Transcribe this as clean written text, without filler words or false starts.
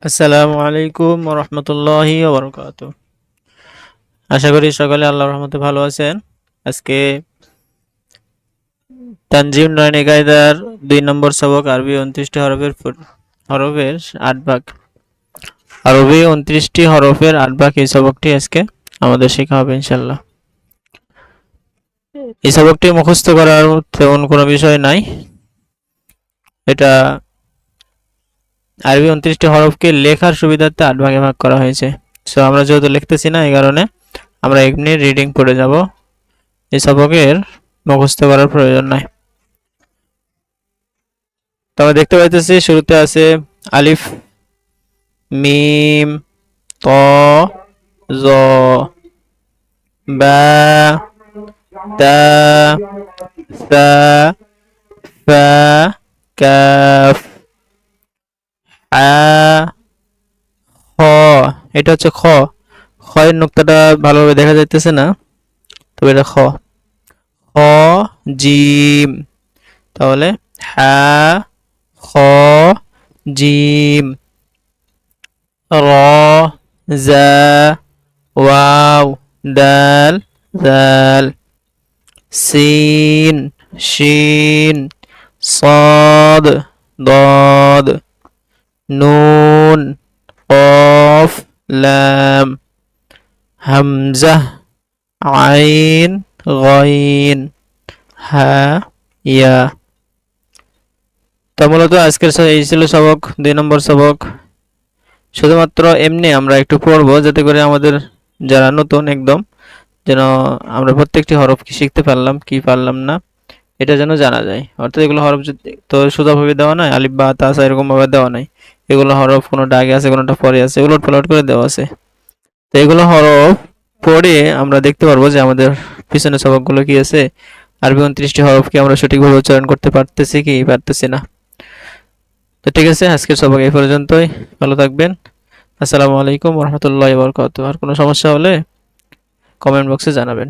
আসসালামু আলাইকুম ওয়া রাহমাতুল্লাহি ওয়া বারাকাতুহু। আশা করি সকলে আল্লাহর রহমতে ভালো আছেন। আজকে তানজিম নয়নে কায়দার 2 নম্বর সবক আরবি 29টি হরফের 8 ভাগ। আরবি 29টি হরফের 8 ভাগ এই সবকটি আজকে আমাদের শেখা হবে ইনশাআল্লাহ। এই সবকটি মুখস্থ করার তেমন কোনো বিষয় নাই। এটা আরবি 29টি হরফকে লেখার সুবিধার্থে 8 ভাগে ভাগ করা হয়েছে। সো আমরা যেহেতু লিখতেছি না এই কারণে আমরা এমনি রিডিং পড়ে যাব। এই সবকের মুখস্থ করার প্রয়োজন নাই। তো আমরা দেখতে পাইতেছি শুরুতে আছে আলিফ, মিম, ত, জ, বা, তা, সা, ফা, কাফ, আ, খ। এটা হচ্ছে খ। খ এর নুক্তাটা ভালোভাবে দেখা যাইতেছে না, তবে এটা খ। খ, জিম, তাহলে হা, খ, জিম, র, জা, ওয়াও, দাল, জাল, সিন, শিন, صاد, ضاد, নুন, কফ, লাম, হামজা, আইন, গইন, হা, ইয়া। তা মূলত আজকের এই ছিল সবক, 2 নম্বর সবক। শুধুমাত্র এমনি আমরা একটু পড়বো যাতে করে আমাদের যারা নতুন একদম যেন আমরা প্রত্যেকটি হরফ কি শিখতে পারলাম কি পারলাম না এটা যেন জানা যায়। অর্থাৎ এগুলো হরফ তো সোজাভাবে দেওয়া নাই, আলিফ বা তা এরকম ভাবে দেওয়া নাই। এগুলো হরফ কোনোটা আগে আছে কোনোটা পরে আছে, উলট পালট করে দেওয়া আছে। তো এগুলো হরফ পড়ে আমরা দেখতে পারবো যে আমাদের পিছনে সবকগুলো কি আছে, আরবি 29টি হরফকে আমরা সঠিকভাবে উচ্চারণ করতে পারতেছি কি পারতেছি না। তো ঠিক আছে, আজকের সবক এই পর্যন্তই। ভালো থাকবেন। আসসালামু আলাইকুম ওয়া রাহমাতুল্লাহি ওয়া বারাকাতুহু। আর কোনো সমস্যা হলে কমেন্ট বক্সে জানাবেন।